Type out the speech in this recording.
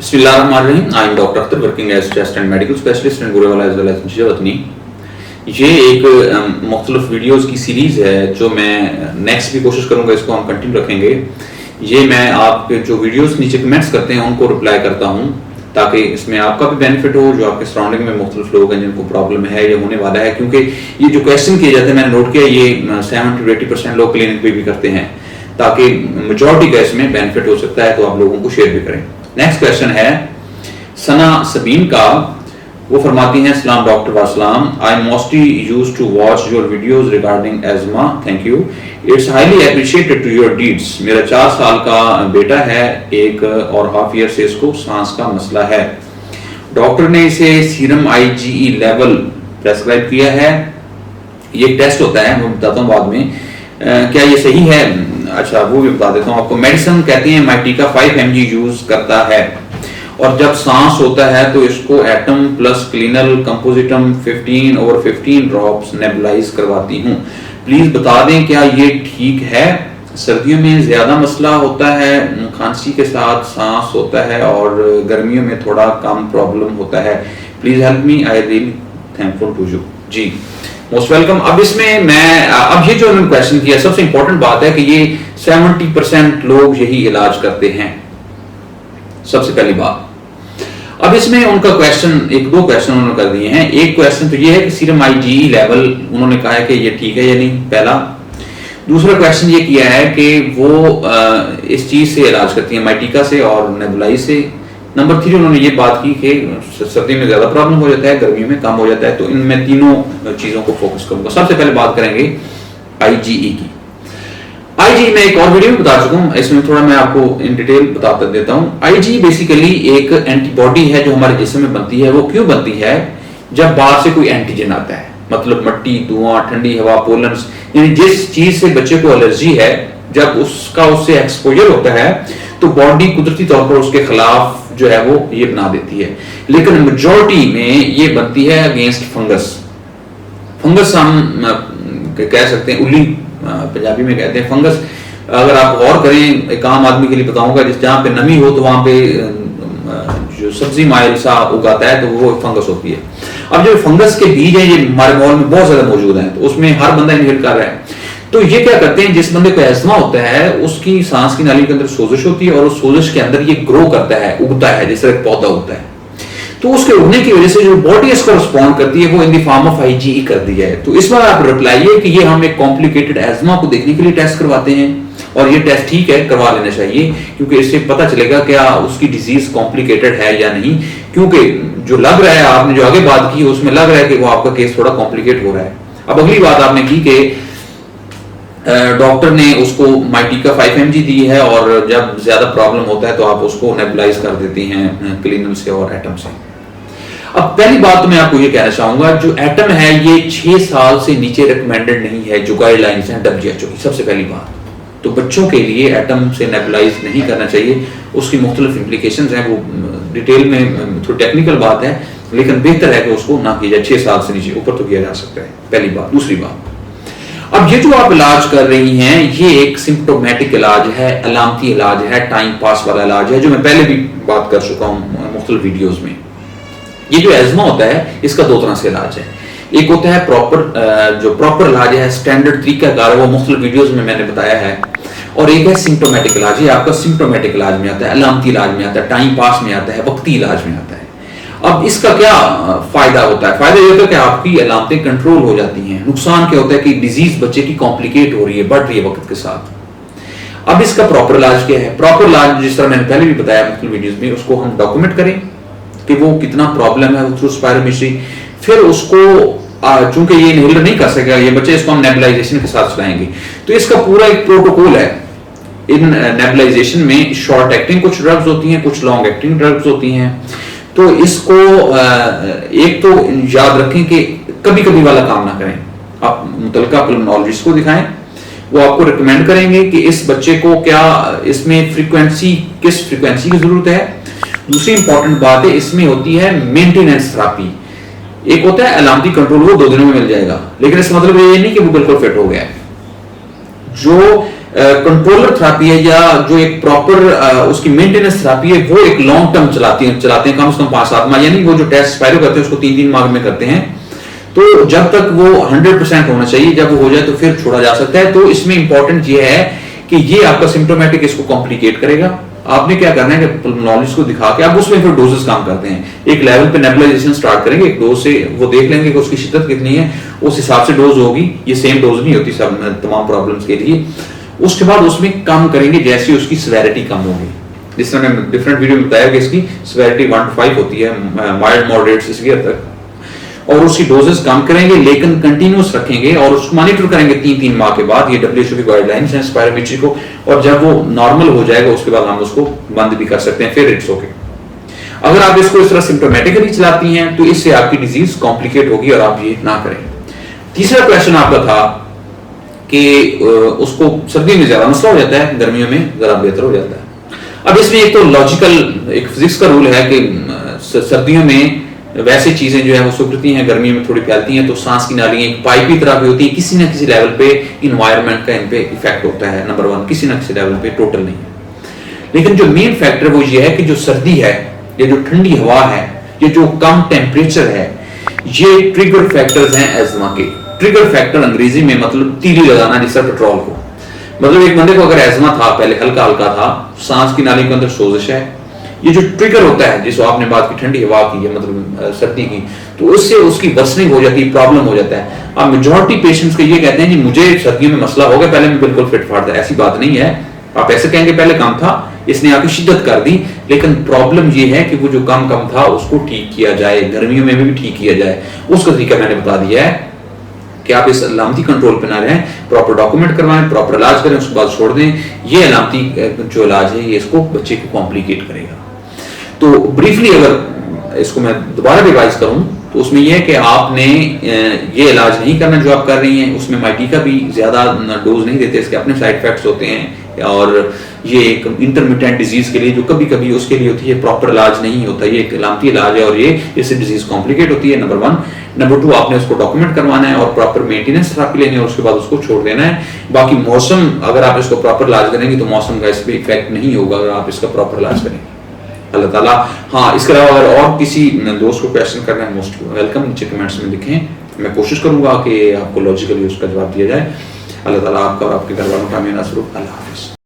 बिस्मिल्लाहिर्रहमानिर्रहीम। I am doctor Akhtar working as chest and medical specialist in Gurewala as well as मुंशियावतनी। ये एक मुख्तलिफ वीडियोस की सीरीज है जो मैं नेक्स्ट भी कोशिश करूंगा इसको हम कंटिन्यू रखेंगे। ये मैं आपके जो वीडियोस नीचे कमेंट्स करते हैं उनको रिप्लाई करता हूँ ताकि इसमें आपका भी बेनिफिट हो, जो आपके सराउंडिंग में मुख्तलिफ लोग हैं जिनको प्रॉब्लम है या होने वाला है। क्योंकि ये जो क्वेश्चन किए जाते हैं मैंने नोट किया, ये 70 to 80% लोग क्लिनिक पे भी करते हैं, ताकि मेजॉरिटी का इसमें बेनिफिट हो सकता है, तो आप लोगों को शेयर भी करें। नेक्स्ट क्वेश्चन है सना सबीन का। वो फरमाती हैं, अस्सलाम डॉक्टर वासलाम, I mostly used to watch your videos regarding asthma, thank you, it's highly appreciated to your deeds. मेरा 4 साल का बेटा है, 1.5 ईयर से इसको सांस का मसला है। डॉक्टर ने इसे सीरम IgE लेवल प्रेस्क्राइब किया है। ये टेस्ट होता है, मैं बताता हूँ बाद में क्या ये सही है। अच्छा, वो भी बता देता हूँ आपको। मेडिसिन कहती है माइटिका 5 mg यूज करता है, और जब सांस होता है तो इसको atom plus clinal कंपोजिटम 15/15 drops nebulise करवाती हूँ। प्लीज बता दें क्या ये ठीक है। सर्दियों में ज्यादा मसला होता है, खांसी के साथ सांस होता है, और गर्मियों में थोड़ा कम प्रॉब्लम होता है। Please help me, I really thankful to you. जी, मोस्ट वेलकम। अब इसमें मैं अब ये जो उन्होंने क्वेश्चन किया, सबसे इंपॉर्टेंट बात है कि ये 70% लोग यही इलाज करते हैं, सबसे पहली बात। अब इसमें उनका क्वेश्चन, 1-2 क्वेश्चन उन्होंने कर दिए हैं। एक क्वेश्चन तो ये है कि सीरम IgE लेवल उन्होंने कहा है कि ये ठीक है या नहीं, पहला। दूसरा क्वेश्चन ये किया है कि वो इस चीज से इलाज करती है, माइटिका से और नेबुलाइज से। नंबर 3 उन्होंने ये बात की कि सर्दी में ज्यादा प्रॉब्लम हो जाता है, गर्मियों में कम हो जाता है। तो इनमें तीनों चीजों को फोकस करूंगा। सबसे पहले बात करेंगे IgE की। IgE मैं एक और वीडियो में बता चुका हूं, इसमें थोड़ा मैं आपको इन डिटेल बता देता हूं। IgE बेसिकली एक एंटीबॉडी है जो हमारे जिस्म में बनती है। वो क्यों बनती है? जब बाहर से कोई एंटीजन आता है, मतलब मिट्टी, धुआं, ठंडी हवा, पोलन, यानी जिस चीज से बच्चे को एलर्जी है, जब उससे एक्सपोजर होता है तो बॉडी कुदरती तौर पर उसके खिलाफ जो है वो ये बना देती है। लेकिन मेजॉरिटी में ये बनती है अगेंस्ट फंगस। फंगस हम कह सकते हैं, उल्ली पंजाबी में कहते हैं फंगस। अगर आप गौर करें, एक आम आदमी के लिए बताऊंगा, जिस जहां पे नमी हो तो वहां पे जो सब्जी माइल सा उगाता है तो वो फंगस होती है। अब जो फंगस के बीज है ये हमारे माहौल में बहुत ज्यादा मौजूद है, तो उसमें हर बंदा इनहेल कर रहा है। तो ये क्या करते हैं, जिस बंदे को एस्मा होता है उसकी सांस की नाली के अंदर सोजिश होती है, और उस सोजिश के अंदर ये ग्रो करता है, उगता है, जैसे एक पौधा होता है। तो उसके उगने की वजह से जो बॉडी इसको रिस्पॉन्ड करती है वो in the form of IgE कर दी है। तो इस बार आप रिप्लाई है कि ये हम एक कॉम्प्लिकेटेड एस्मा को देखने के लिए टेस्ट करवाते हैं, और ये टेस्ट ठीक है, करवा लेना चाहिए, क्योंकि इससे पता चलेगा क्या उसकी डिजीज कॉम्प्लिकेटेड है या नहीं। क्योंकि जो लग रहा है, आपने जो आगे बात की उसमें लग रहा है कि वो आपका केस थोड़ा कॉम्प्लिकेट हो रहा है। अब अगली बात आपने की कि डॉक्टर ने उसको माइटिका 5 mg दी है, और जब ज्यादा प्रॉब्लम होता है तो आप उसको नेबुलाइज कर देती हैं क्लिनल से और एटम से। अब पहली बात तो मैं आपको ये कहना चाहूंगा, जो एटम है ये 6 साल से नीचे रिकमेंडेड नहीं है, जो गाइडलाइंस हैं WHO की। सबसे पहली बात तो बच्चों के लिए एटम से नेबुलाइज नहीं करना चाहिए। उसकी मुख्तलिफ इम्प्लीकेशंस हैं, वो डिटेल में थोड़ी टेक्निकल बात है, लेकिन बेहतर है कि उसको ना किया जाए। 6 साल से नीचे, ऊपर तो किया जा सकता है, पहली बात। दूसरी बात, अब ये जो आप इलाज कर रही हैं ये एक सिम्प्टोमेटिक इलाज है, अलामती इलाज है, टाइम पास वाला इलाज है, जो मैं पहले भी बात कर चुका हूं मुख्तलिफ वीडियोज में। ये जो एज़मा होता है इसका 2 तरह से इलाज है। एक होता है जो प्रॉपर इलाज है, स्टैंडर्ड तरीकाकार है, वो मुख्तलिफ वीडियोज में मैंने बताया है। और एक है सिम्प्टोमेटिक इलाज। ये आपका सिम्प्टोमेटिक इलाज में आता है, अलामती इलाज में आता है, टाइम पास में आता है, वक्ती इलाज में आता है। अब इसका क्या फायदा होता है? फायदा ये होता है कि आपकी अलामतें कंट्रोल हो जाती हैं। नुकसान क्या होता है कि डिजीज बच्चे की कॉम्प्लिकेट हो रही है, बढ़ रही है वक्त के साथ। अब इसका प्रॉपर इलाज क्या है? प्रॉपर इलाज जिस तरह मैंने पहले भी बताया मुख्तलिफ वीडियोज में, उसको हम डॉक्यूमेंट करें कि वो कितना प्रॉब्लम है थ्रू स्पायरोमेट्री। फिर उसको चूंकि ये इनहेलर नहीं कर सकेगा ये बच्चे, इसको हम नेबुलाइजेशन के साथ चलाएंगे। तो इसका पूरा एक प्रोटोकॉल है। इन नेबुलाइजेशन में शॉर्ट एक्टिंग कुछ ड्रग्स होती हैं, कुछ लॉन्ग एक्टिंग ड्रग्स होती हैं। तो इसको एक तो याद रखें कि कभी कभी वाला काम ना करें। आप मुतलका पल्मोनोलॉजिस्ट को दिखाएं, वो आपको रिकमेंड करेंगे कि इस बच्चे को क्या इसमें किस फ्रीक्वेंसी की जरूरत है। दूसरी इंपॉर्टेंट बात है इसमें होती है मेंटेनेंस थेरेपी। एक होता है अलामती कंट्रोल, वो 2 दिनों में मिल जाएगा, लेकिन इसका मतलब ये नहीं कि वो बिल्कुल फिट हो गया है। जो कंट्रोलर थेरेपी है या जो एक प्रॉपर उसकी मेंटेनेंस थेरेपी है, वो एक लॉन्ग टर्म चलाते हैं कम से कम 5-7 माह, यानी वो जो टेस्ट स्पायरो करते हैं उसको 3-3 माह में करते हैं। तो जब तक वो 100% होना चाहिए, जब वो हो जाए तो फिर छोड़ा जा सकता है। तो इसमें इंपॉर्टेंट ये है कि ये आपका सिम्टोमेटिक इसको कॉम्प्लिकेट करेगा। आपने क्या करना है कि पल्मोनोलॉजिस्ट को दिखा के आप उसमें फिर डोजेस काम करते हैं, एक लेवल पे नेबुलाइजेशन स्टार्ट करेंगे, एक डोज से वो देख लेंगे कि उसकी शिद्दत कितनी है, उस हिसाब से डोज होगी। ये सेम डोज नहीं होती सब तमाम प्रॉब्लम्स के लिए। उसके बाद उसमें कम करेंगे जैसे उसकी सिवियरिटी कम होगी। जिस तरह मैंने डिफरेंट वीडियो में बताया कि इसकी सिवियरिटी 1 to 5 होती है, माइल्ड मॉडरेट से सीवियर तक, और उसकी डोजेस कम करेंगे लेकिन कंटिन्यूस रखेंगे और उसको मॉनिटर करेंगे 3-3 माह के बाद। ये WHO की गाइडलाइंस हैं स्पायरोमेट्री को, और जब वो नॉर्मल हो जाएगा उसके बाद हम उसको बंद भी कर सकते हैं, फिर इट्स ओके। अगर आप इसको इस तरह सिम्टोमेटिकली चलाती हैं तो इससे आपकी डिजीज कॉम्प्लिकेट होगी और आप ये ना करें। तीसरा क्वेश्चन आपका था कि उसको सर्दी में ज्यादा मसला हो जाता है, गर्मियों में जरा बेहतर हो जाता है। अब इसमें एक तो लॉजिकल एक फिजिक्स का रूल है कि सर्दियों में वैसे चीजें जो है वो सुखती हैं, गर्मियों में थोड़ी फैलती हैं, तो सांस की नालियां एक पाइप की तरह भी होती है, किसी ना किसी लेवल पे इन्वायरमेंट का इन पे इफेक्ट होता है। नंबर 1, किसी ना किसी लेवल पे, टोटल नहीं है। लेकिन जो मेन फैक्टर वो ये है कि जो सर्दी है, ये जो ठंडी हवा है, ये जो कम टेम्परेचर है, ये ट्रिगर फैक्टर्स हैं एजमा के। ट्रिगर फैक्टर अंग्रेजी में मतलब तीली लगाना, जिससे पेट्रोल को, मतलब एक बंदे को अगर एजमा था, पहले हल्का हल्का था, सांस की नाली के अंदर सोजिश है, ये जो ट्रिगर होता है जिसको आपने बात की ठंडी हवा की है, मतलब सर्दी की, तो उससे उसकी वर्सनिंग हो जाती है, प्रॉब्लम हो जाता है। अब मेजॉरिटी पेशेंट्स के ये कहते हैं जी मुझे सर्दियों में मसला हो गया, पहले मैं बिल्कुल फिट फाट था। ऐसी बात नहीं है। आप ऐसे कहेंगे पहले कम था, इसने आपकी शिद्दत कर दी, लेकिन प्रॉब्लम ये है कि वो जो कम था उसको ठीक किया जाए, गर्मियों में भी ठीक किया जाए। उसका तरीका मैंने बता दिया है कि आप इस अलामती कंट्रोल पे ना रहें, प्रॉपर डॉक्यूमेंट करवाएं, प्रॉपर इलाज करें, उसके बाद छोड़ दें। ये अलामती जो इलाज है ये इसको बच्चे को कॉम्प्लिकेट करेगा। तो ब्रीफली अगर इसको मैं दोबारा रिवाइज करूं तो उसमें यह है कि आपने ये इलाज नहीं करना जो आप कर रही हैं। उसमें माइटी का भी ज्यादा डोज नहीं देते, इसके अपने साइड इफेक्ट्स होते हैं, और ये एक इंटरमिटेंट डिजीज के लिए जो कभी कभी उसके लिए होती है, प्रॉपर इलाज नहीं होता, ये एक अलामती इलाज है और ये इससे डिजीज कॉम्प्लिकेट होती है। नंबर 1। नंबर 2, आपने उसको डॉक्यूमेंट करवाना है और प्रॉपर मेंटेनेंस थेरेपी लेनी है और उसके बाद उसको छोड़ देना है। बाकी मौसम, अगर आप इसको प्रॉपर इलाज करेंगे तो मौसम का इस पर इफेक्ट नहीं होगा अगर आप इसका प्रॉपर इलाज करेंगे, अल्लाह ताला। हाँ, इसके अलावा अगर और किसी दोस्त को क्वेश्चन करना है, मोस्ट वेलकम, नीचे कमेंट्स में लिखें, मैं कोशिश करूंगा कि आपको लॉजिकली उसका जवाब दिया जाए। अल्लाह ताला आपका और आपके घर वालों का मेरा स्वरूप। अल्लाह हाफिज़।